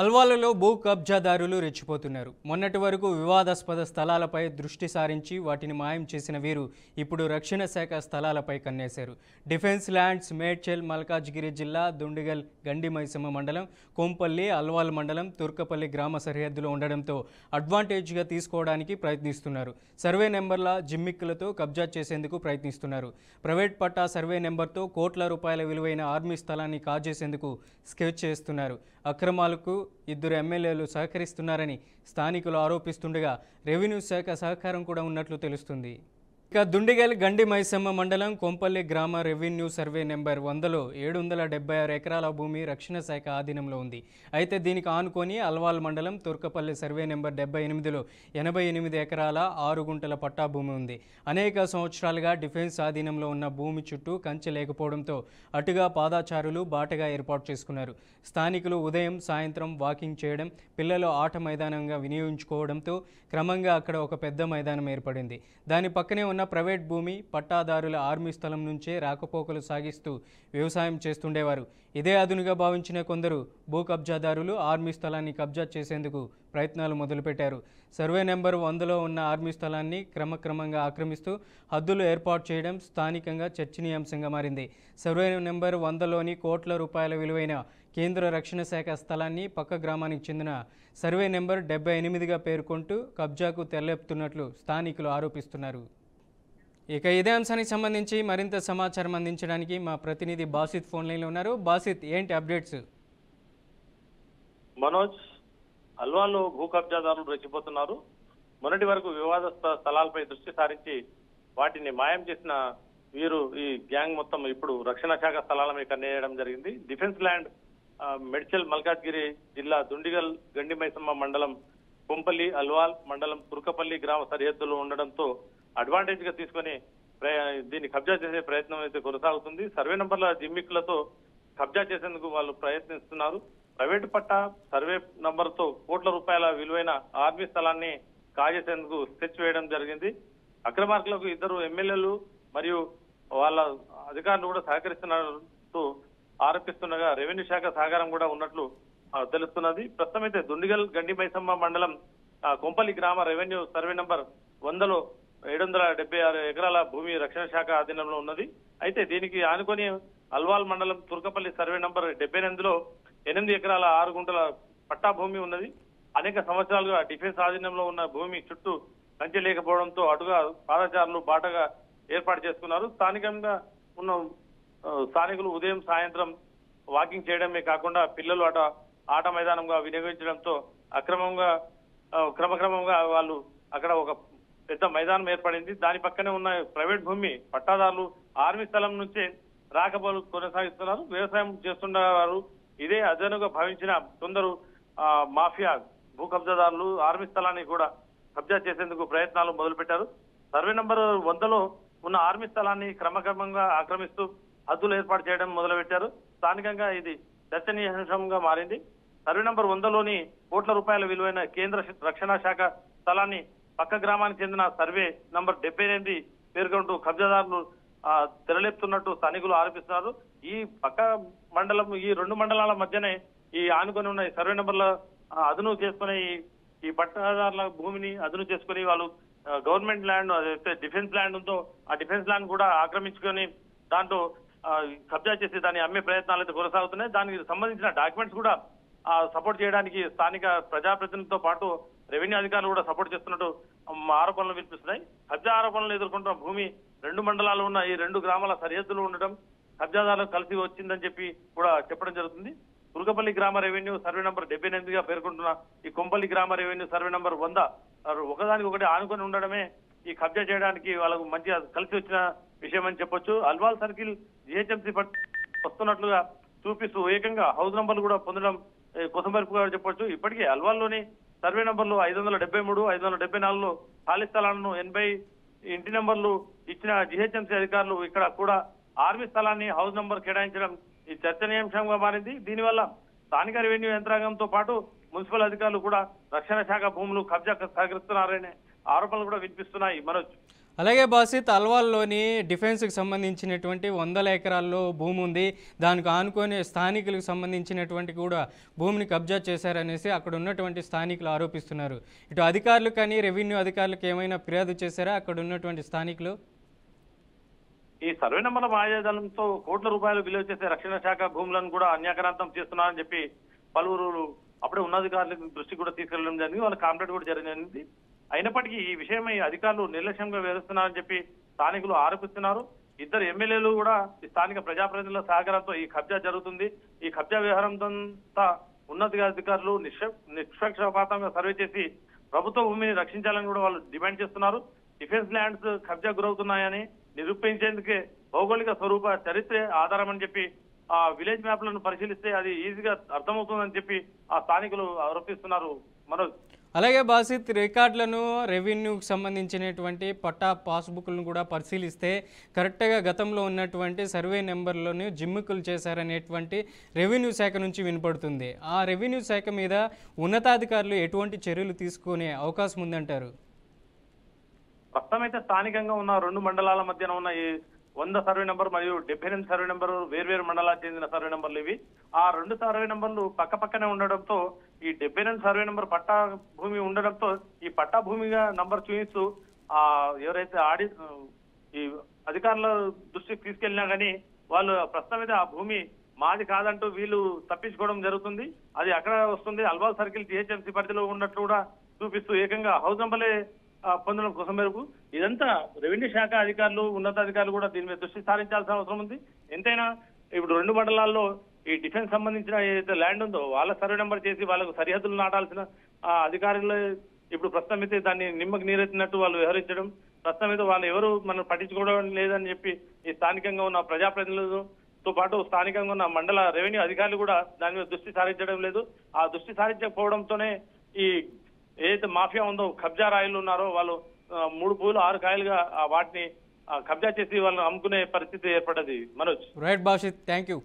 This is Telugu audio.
అల్వాలలో భూ కబ్జాదారులు రెచ్చిపోతున్నారు. మొన్నటి వరకు వివాదాస్పద స్థలాలపై దృష్టి సారించి వాటిని మాయం చేసిన వీరు ఇప్పుడు రక్షణ శాఖ స్థలాలపై కన్నేశారు. డిఫెన్స్ ల్యాండ్స్ మేడ్చల్ మల్కాజ్గిరి జిల్లా దుండిగల్ గండిమైసమ్మ మండలం, కొంపల్లి అల్వాల్ మండలం, తుర్కపల్లి గ్రామ సరిహద్దులో ఉండడంతో అడ్వాంటేజ్గా తీసుకోవడానికి ప్రయత్నిస్తున్నారు. సర్వే నెంబర్ల జిమ్మిక్కులతో కబ్జా చేసేందుకు ప్రయత్నిస్తున్నారు. ప్రైవేట్ పట్టా సర్వే నెంబర్తో కోట్ల రూపాయల విలువైన ఆర్మీ స్థలాన్ని కాజేసేందుకు స్కెచ్ చేస్తున్నారు. అక్రమాలకు ఇద్దరు ఎమ్మెల్యేలు సహకరిస్తున్నారని స్థానికులు ఆరోపిస్తుండగా రెవెన్యూ శాఖ సహకారం కూడా ఉన్నట్లు తెలుస్తుంది. ఇక దుండిగల్ గండి మైసమ్మ మండలం కొంపల్లి గ్రామ రెవెన్యూ సర్వే నెంబర్ 100లో 776 ఎకరాల భూమి రక్షణ శాఖ ఆధీనంలో ఉంది. అయితే దీనికి ఆనుకొని అల్వాల్ మండలం తుర్కపల్లి సర్వే నెంబర్ 78లో 88 ఎకరాల 6 గుంటల పట్టా భూమి ఉంది. అనేక సంవత్సరాలుగా డిఫెన్స్ ఆధీనంలో ఉన్న భూమి చుట్టూ కంచె లేకపోవడంతో అటుగా పాదాచారులు బాటగా ఏర్పాటు చేసుకున్నారు. స్థానికులు ఉదయం సాయంత్రం వాకింగ్ చేయడం, పిల్లలు ఆట మైదానంగా వినియోగించుకోవడంతో క్రమంగా అక్కడ ఒక పెద్ద మైదానం ఏర్పడింది. దాని పక్కనే ఉన్న ప్రైవేట్ భూమి పట్టాదారుల ఆర్మీ స్థలం నుంచే రాకపోకలు సాగిస్తూ వ్యవసాయం చేస్తుండేవారు. ఇదే అదునుగా భావించిన కొందరు భూ కబ్జాదారులు ఆర్మీ స్థలాన్ని కబ్జా చేసేందుకు ప్రయత్నాలు మొదలుపెట్టారు. సర్వే నెంబర్ 100లో ఉన్న ఆర్మీ స్థలాన్ని క్రమక్రమంగా ఆక్రమిస్తూ హద్దులు ఏర్పాటు చేయడం స్థానికంగా చర్చనీయాంశంగా మారింది. సర్వే నెంబర్ 100లోని కోట్ల రూపాయల విలువైన కేంద్ర రక్షణ శాఖ స్థలాన్ని పక్క గ్రామానికి చెందిన సర్వే నెంబర్ 78గా పేర్కొంటూ కబ్జాకు తెరలేపుతున్నట్లు స్థానికులు ఆరోపిస్తున్నారు. ఇక ఇదే అంశానికి సంబంధించి మరింత సమాచారం అందించడానికి మా ప్రతినిధి బాసిత్ ఫోన్ లైన్లో ఉన్నారు. బాసిత్, ఏంటి అప్డేట్స్? మనోజ్, అల్వాలో భూ కబ్జాదారులు రెచ్చిపోతున్నారు. మొన్నటి వరకు వివాదస్త స్థలాలపై దృష్టి సారించి వాటిని మాయం చేసిన వీరు ఈ గ్యాంగ్ మొత్తం ఇప్పుడు రక్షణ శాఖ స్థలాలపై కన్నేయడం జరిగింది. డిఫెన్స్ ల్యాండ్ మెడ్చల్ మల్కాజ్గిరి జిల్లా దుండిగల్ గండిమైసమ్మ మండలం, కొంపల్లి అల్వాల్ మండలం, తుర్కపల్లి గ్రామ సరిహద్దులో ఉండడంతో అడ్వాంటేజ్ గా తీసుకొని దీన్ని కబ్జా చేసే ప్రయత్నం అయితే కొనసాగుతుంది. సర్వే నంబర్ల జిమ్మిక్కులతో కబ్జా చేసేందుకు వాళ్ళు ప్రయత్నిస్తున్నారు. ప్రైవేటు పట్టా సర్వే నంబర్తో కోట్ల రూపాయల విలువైన ఆర్మీ స్థలాన్ని కాజేసేందుకు స్కెచ్ వేయడం జరిగింది. అక్రమార్కులకు ఇద్దరు ఎమ్మెల్యేలు మరియు వాళ్ళ అధికారులు కూడా సహకరిస్తున్నట్టు ఆరోపిస్తుండగా రెవెన్యూ శాఖ సహకారం కూడా ఉన్నట్లు తెలుస్తున్నది. ప్రస్తుతం అయితే దుండిగల్ గండి మైసమ్మ మండలం కొంపల్లి గ్రామ రెవెన్యూ సర్వే నంబర్ 100లో 776 ఎకరాల భూమి రక్షణ శాఖ ఆధీనంలో ఉన్నది. అయితే దీనికి ఆనుకొని అల్వాల్ మండలం తుర్కపల్లి సర్వే నంబర్ 78లో 8 ఎకరాల 6 గుంటల పట్టా భూమి ఉన్నది. అనేక సంవత్సరాలుగా డిఫెన్స్ ఆధీనంలో ఉన్న భూమి చుట్టూ కంచె లేకపోవడంతో అటుగా పాదచారులు బాటగా ఏర్పాటు చేసుకున్నారు. స్థానికంగా ఉన్న స్థానికులు ఉదయం సాయంత్రం వాకింగ్ చేయడమే కాకుండా పిల్లలు ఆట మైదానంగా వినియోగించడంతో క్రమక్రమంగా వాళ్ళు అక్కడ ఒక పెద్ద మైదానం ఏర్పడింది. దాని పక్కనే ఉన్న ప్రైవేట్ భూమి పట్టాదారులు ఆర్మీ స్థలం నుంచే రాకపోలు కొనసాగిస్తున్నారు. వ్యవసాయం చేస్తున్నవారు ఇదే అదనుగా భావించిన కొందరు మాఫియా భూ కబ్జాదారులు ఆర్మీ స్థలాన్ని కూడా కబ్జా చేసేందుకు ప్రయత్నాలు మొదలుపెట్టారు. సర్వే నంబర్ 100లో ఉన్న ఆర్మీ స్థలాన్ని క్రమక్రమంగా ఆక్రమిస్తూ హద్దులు ఏర్పాటు చేయడం మొదలుపెట్టారు. స్థానికంగా ఇది చర్చనీయాంశంగా మారింది. సర్వే నంబర్ 100లోని కోట్ల రూపాయల విలువైన కేంద్ర రక్షణ శాఖ స్థలాన్ని పక్క గ్రామానికి చెందిన సర్వే నంబర్ 78 పేర్కొంటూ కబ్జాదారులు తెరలేపుతున్నట్టు స్థానికులు ఆరోపిస్తున్నారు. ఈ పక్క మండలం, ఈ 2 మండలాల మధ్యనే ఈ ఆనుకొని ఉన్న సర్వే నంబర్ల అదును చేసుకునే ఈ పట్టాదారుల భూమిని అదును చేసుకుని వాళ్ళు గవర్నమెంట్ ల్యాండ్, అదైతే డిఫెన్స్ ల్యాండ్ ఉందో ఆ డిఫెన్స్ ల్యాండ్ కూడా ఆక్రమించుకొని దాంట్లో కబ్జా చేసి దాన్ని అమ్మే ప్రయత్నాలు అయితే కొనసాగుతున్నాయి. దానికి సంబంధించిన డాక్యుమెంట్స్ కూడా సపోర్ట్ చేయడానికి స్థానిక ప్రజాప్రతినిధులతో పాటు రెవెన్యూ అధికారులు కూడా సపోర్ట్ చేస్తున్నట్టు ఆరోపణలు వినిపిస్తున్నాయి. కబ్జా ఆరోపణలు ఎదుర్కొంటున్న భూమి 2 మండలాలు ఉన్న ఈ 2 గ్రామాల సరిహద్దులు ఉండడం కబ్జాదారులకు కలిసి వచ్చిందని చెప్పి కూడా చెప్పడం జరుగుతుంది. తుర్కపల్లి గ్రామ రెవెన్యూ సర్వే నంబర్ 78గా పేర్కొంటున్న ఈ కొంపల్లి గ్రామ రెవెన్యూ సర్వే నంబర్ 100 ఒకదానికొకటి ఆనుకొని ఉండడమే ఈ కబ్జా చేయడానికి వాళ్ళకు మంచిగా కలిసి వచ్చిన విషయం అని చెప్పొచ్చు. అల్వాల్ సర్కిల్ జిహెచ్ఎంసీ వస్తున్నట్లుగా చూపిస్తూ ఏకంగా హౌస్ నంబర్లు కూడా పొందడం కొసమరుపుగా చెప్పొచ్చు. ఇప్పటికే అల్వాల్లోని సర్వే నంబర్లు 573, 574లో ఖాళీ స్థలాలను 80 ఇంటి నంబర్లు ఇచ్చిన జిహెచ్ఎంసీ అధికారులు ఇక్కడ కూడా ఆర్మీ స్థలాన్ని హౌస్ నంబర్ కేటాయించడం ఈ చర్చనీయాంశంగా మారింది. దీనివల్ల స్థానిక రెవెన్యూ యంత్రాంగంతో పాటు మున్సిపల్ అధికారులు కూడా రక్షణ శాఖ భూములు కబ్జా సహకరిస్తున్నారనే ఆరోపణలు కూడా వినిపిస్తున్నాయి. మనోజ్, అలాగే బాసిత్ అల్వాల్లోని డిఫెన్స్కి సంబంధించినటువంటి వందల ఎకరాల్లో భూమి ఉంది. దానికి ఆనుకొని స్థానికులకు సంబంధించినటువంటి కూడా భూమిని కబ్జా చేశారనేసి అక్కడ ఉన్నటువంటి స్థానికులు ఆరోపిస్తున్నారు. ఇటు అధికారులు కానీ రెవెన్యూ అధికారులకు ఏమైనా ఫిర్యాదు చేశారా అక్కడ ఉన్నటువంటి స్థానికులు? ఈ సర్వే నెంబర్ల మాయాజాలంతో కోట్ల రూపాయలు విలువ చేసే రక్షణ శాఖ భూములను కూడా అన్యాక్రాంతం చేస్తున్నారని చెప్పి పలువురు అప్పుడే ఉన్నతాధికారుల దృష్టికి కూడా తీసుకెళ్లడం జరిగింది. వాళ్ళ కాంప్లైంట్ కూడా జరిగింది. అయినప్పటికీ ఈ విషయమై అధికారులు నిర్లక్ష్యంగా వ్యవహరిస్తున్నారని చెప్పి స్థానికులు ఆరోపిస్తున్నారు. ఇద్దరు ఎమ్మెల్యేలు కూడా స్థానిక ప్రజాప్రతినిధుల సహకారంతో ఈ కబ్జా జరుగుతుంది. ఈ కబ్జా వ్యవహారంతా ఉన్నతాధికారులు నిష్పక్షపాతంగా సర్వే చేసి ప్రభుత్వ భూమిని రక్షించాలని కూడా వాళ్ళు డిమాండ్ చేస్తున్నారు. డిఫెన్స్ ల్యాండ్స్ కబ్జా గురవుతున్నాయని నిరూపించేందుకే భౌగోళిక స్వరూప చరిత్రే ఆధారం అని చెప్పి ఆ విలేజ్ మ్యాప్లను పరిశీలిస్తే అది ఈజీగా అర్థమవుతుందని చెప్పి ఆ స్థానికులు ఆరోపిస్తున్నారు. మనోజ్, అలాగే బాసిత్ రికార్డులను రెవెన్యూకి సంబంధించినటువంటి పట్టా పాస్బుక్లను కూడా పరిశీలిస్తే కరెక్ట్గా గతంలో ఉన్నటువంటి సర్వే నెంబర్లను జిమ్మికులు చేశారనేటువంటి రెవెన్యూ శాఖ నుంచి వినపడుతుంది. ఆ రెవెన్యూ శాఖ మీద ఉన్నతాధికారులు ఎటువంటి చర్యలు తీసుకునే అవకాశం ఉందంటారు? ప్రస్తుతం అయితే స్థానికంగా ఉన్న 2 మండలాల మధ్యన ఉన్న ఈ 100 సర్వే నెంబర్ మరియు 78 సర్వే నెంబర్ వేర్వేరు మండలాలకు చెందిన సర్వే నెంబర్లు ఇవి. ఆ 2 సర్వే నెంబర్లు పక్క పక్కనే ఉండడంతో ఈ 78 సర్వే నెంబర్ పట్టా భూమి ఉండడంతో ఈ పట్టా భూమిగా నంబర్ చూపిస్తూ ఎవరైతే ఈ అధికారుల దృష్టికి తీసుకెళ్లినా కానీ వాళ్ళు ప్రస్తుతం అయితే ఆ భూమి మాది కాదంటూ వీళ్ళు తప్పించుకోవడం జరుగుతుంది. అది అక్కడ వస్తుంది అల్వాల్ సర్కిల్ జిహెచ్ఎంసీ పరిధిలో ఉన్నట్లు కూడా చూపిస్తూ ఏకంగా హౌస్ నంబర్లే పొందడం కోసం మేరకు ఇదంతా రెవెన్యూ శాఖ అధికారులు ఉన్నతాధికారులు కూడా దీని మీద దృష్టి సారించాల్సిన అవసరం ఉంది. ఎంతైనా ఇప్పుడు 2 మండలాల్లో ఈ డిఫెన్స్ సంబంధించిన ఏదైతే ల్యాండ్ ఉందో వాళ్ళ సర్వే నెంబర్ చేసి వాళ్ళకు సరిహద్దులు నాటాల్సిన అధికారులు ఇప్పుడు ప్రస్తుతం అయితే దాన్ని నిమ్మకు నీరెత్తినట్టు వాళ్ళు వ్యవహరించడం, ప్రస్తుతం అయితే వాళ్ళు ఎవరు మనం పట్టించుకోవడం లేదని చెప్పి ఈ స్థానికంగా ఉన్న ప్రజాప్రతినిధులతో పాటు స్థానికంగా ఉన్న మండల రెవెన్యూ అధికారులు కూడా దాని మీద దృష్టి సారించడం లేదు. ఆ దృష్టి సారించకపోవడంతోనే ఈ ఏదైతే మాఫియా ఉందో కబ్జా రాయిలు ఉన్నారో వాళ్ళు 3 పూలు 6 కాయలుగా వాటిని కబ్జా చేసి వాళ్ళని అమ్ముకునే పరిస్థితి ఏర్పడ్డది. Manoj, right Basit, thank you.